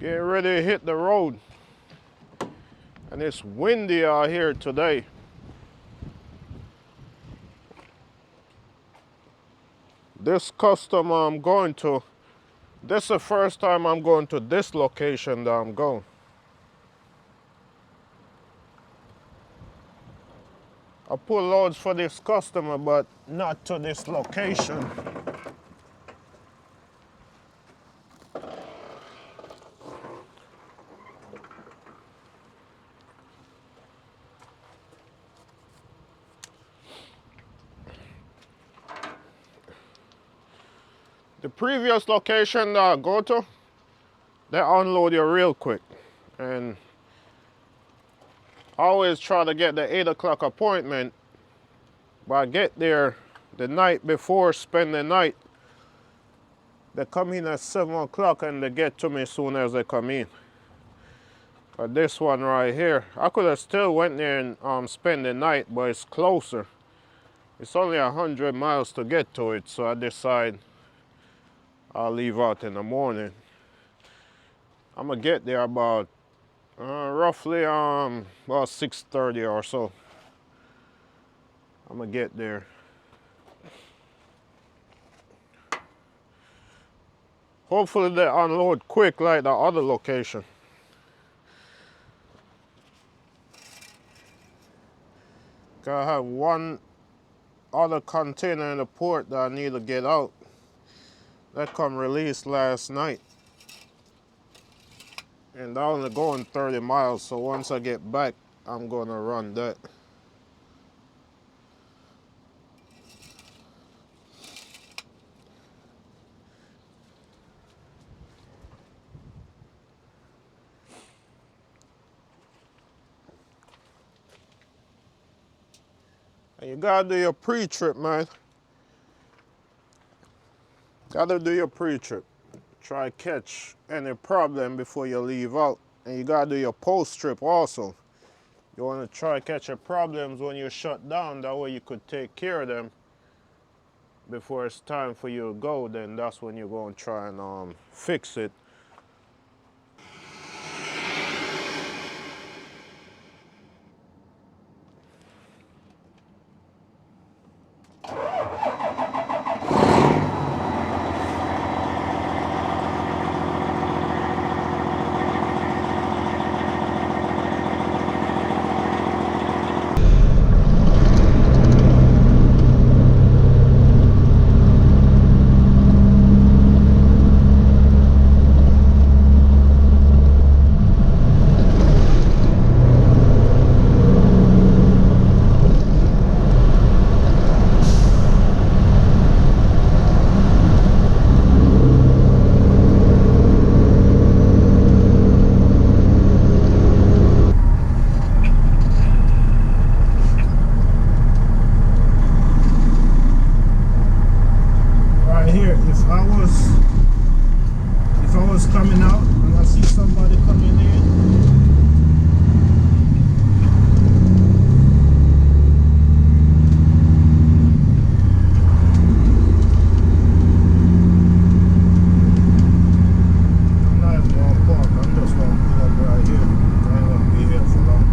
Getting ready to hit the road. And it's windy out here today. This custom I'm going to, this is the first time I'm going to this location that I'm going. I pull loads for this customer, but not to this location. The previous location that I go to, they unload you real quick. And I always try to get the 8 o'clock appointment, but I get there the night before, spend the night. They come in at 7 o'clock and they get to me as soon as they come in. But this one right here, I could have still went there and spent the night, but it's closer. It's only 100 miles to get to it, so I decide I'll leave out in the morning. I'm gonna get there about roughly about 6:30 or so. I'm gonna get there. Hopefully they unload quick like the other location. I have one other container in the port that I need to get out. That come released last night. And they're only going 30 miles, so once I get back, I'm gonna run that. And you gotta do your pre-trip, man. Gotta do your pre-trip. Try catch any problem before you leave out. And you gotta do your post-trip also. You wanna try catch your problems when you're shut down, that way you could take care of them before it's time for you to go, then that's when you're gonna try and fix it. If I was coming out and I see somebody coming in, I'm not even gonna park, I'm just gonna pull up right here. I ain't gonna be here for long.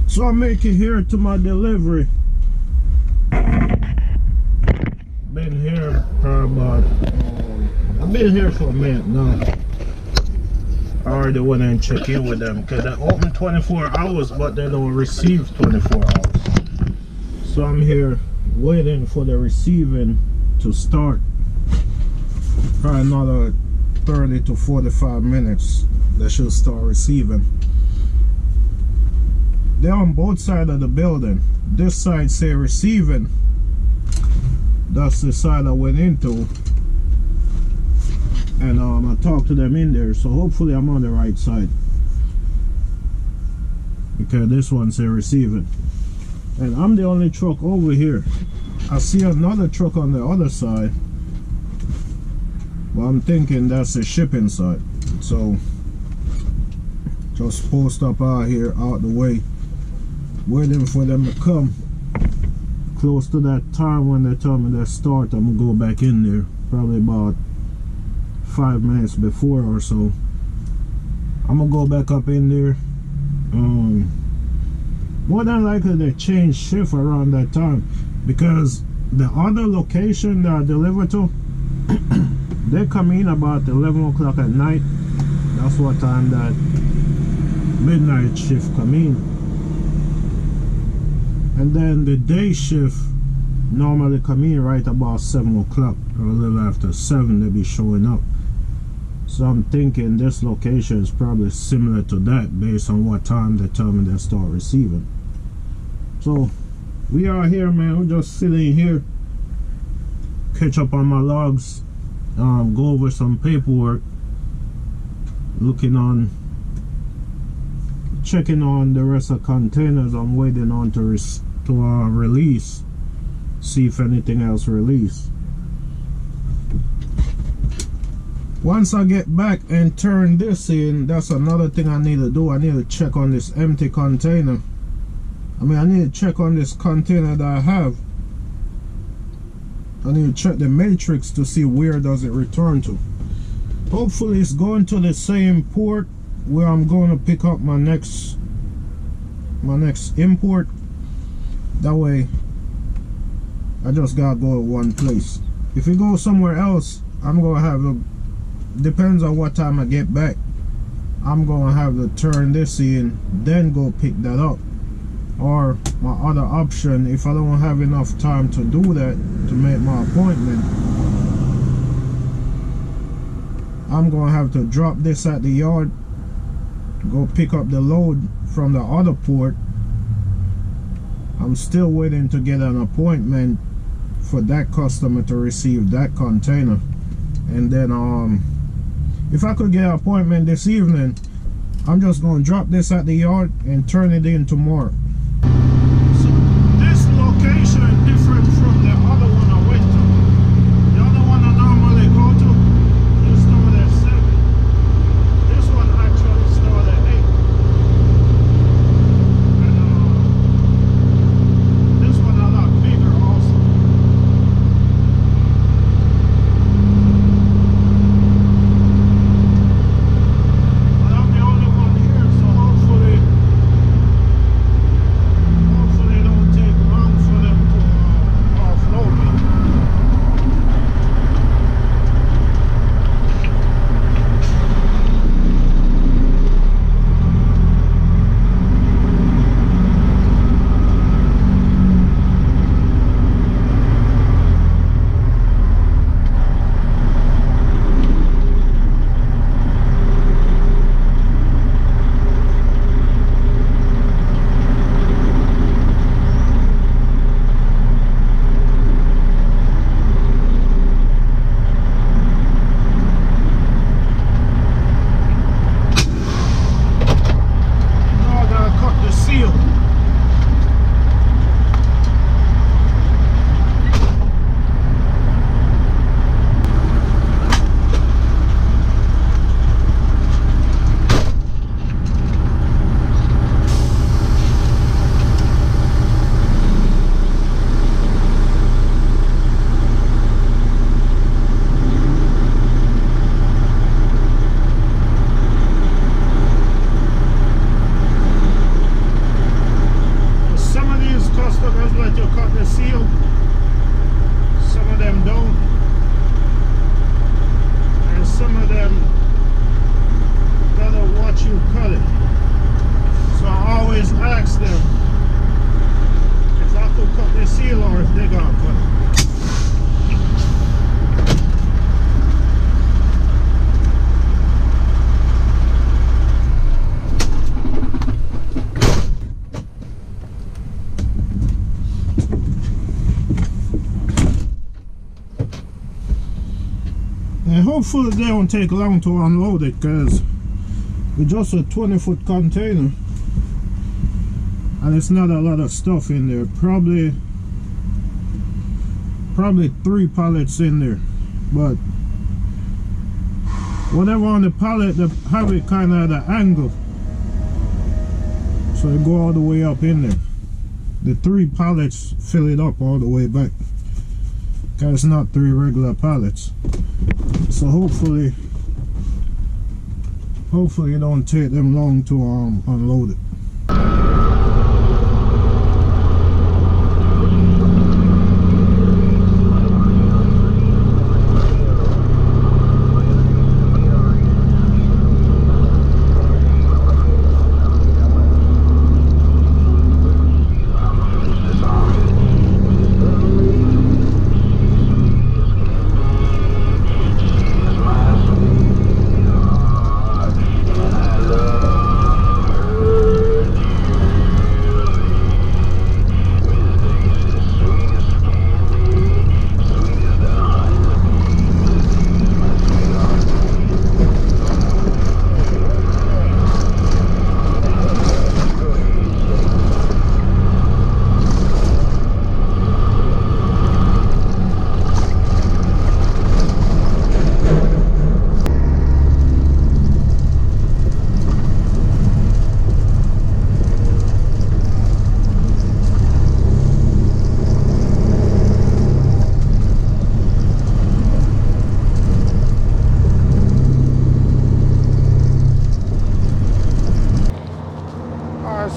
So I make it here to my delivery. Been here for about, I've been here for a minute now. I already went and checked in with them because they open 24 hours, but they don't receive 24 hours. So I'm here waiting for the receiving to start. Probably another 30 to 45 minutes, they should start receiving. They're on both sides of the building. This side say receiving. That's the side I went into. and I talked to them in there, so hopefully I'm on the right side, because this one say receiving, and I'm the only truck over here. I see another truck on the other side, but I'm thinking that's the shipping side, so just post up out here, out the way, waiting for them to come. Close to that time when they tell me they start, I'm gonna go back in there, probably about 5 minutes before or so. I'm gonna go back up in there. More than likely they change shift around that time, because the other location that I deliver to, they come in about 11 o'clock at night. That's what time that midnight shift come in. And then the day shift normally come in right about 7 o'clock, or a little after 7 they be showing up. So I'm thinking this location is probably similar to that, based on what time they tell me they start receiving. So we are here, man. We're just sitting here, catch up on my logs, go over some paperwork, checking on the rest of containers I'm waiting on to release, see if anything else release. Once I get back and turn this in, that's another thing I need to do. I need to check on this empty container. I need to check on this container that I have. I need to check the matrix to see where does it return to. Hopefully it's going to the same port where I'm going to pick up my next import. That way I just gotta go to one place. If it goes somewhere else, I'm gonna have to, depends on what time I get back, I'm gonna have to turn this in, then go pick that up. Or my other option, if I don't have enough time to do that, to make my appointment, I'm gonna have to drop this at the yard, go pick up the load from the other port. I'm still waiting to get an appointment for that customer to receive that container. And then if I could get an appointment this evening, I'm just gonna drop this at the yard and turn it in tomorrow. So this location different from the other one I went to. The other one I normally go to, it started at 7. This one actually started at 8. And this one a lot bigger also. But I'm the only one here, so hopefully And hopefully they don't take long to unload it, because it's just a 20-foot container and it's not a lot of stuff in there. Probably 3 pallets in there, but whatever on the pallet, they have it kind of at an angle, so it go all the way up in there. The 3 pallets fill it up all the way back, because it's not 3 regular pallets. So hopefully it don't take them long to unload it.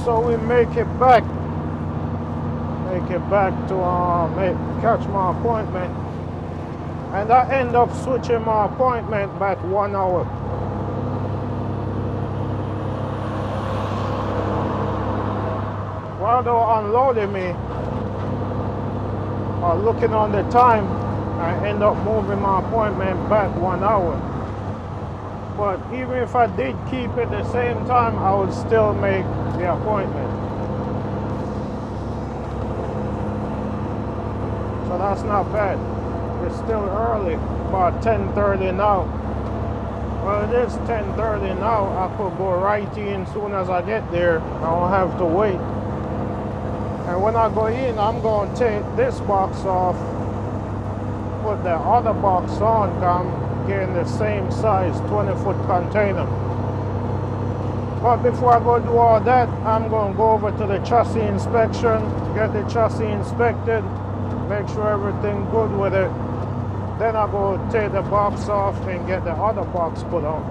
So we make it back to catch my appointment, and I end up switching my appointment back 1 hour. While they were unloading me, looking on the time, I end up moving my appointment back 1 hour. But even if I did keep it the same time, I would still make the appointment. So that's not bad. It's still early, about 10:30 now. Well, it is 10:30 now. I could go right in as soon as I get there. I don't have to wait. And when I go in, I'm going to take this box off, put the other box on, because I'm getting the same size 20-foot container. But before I go do all that, I'm going to go over to the chassis inspection, get the chassis inspected, make sure everything good with it. Then I go take the box off and get the other box put on.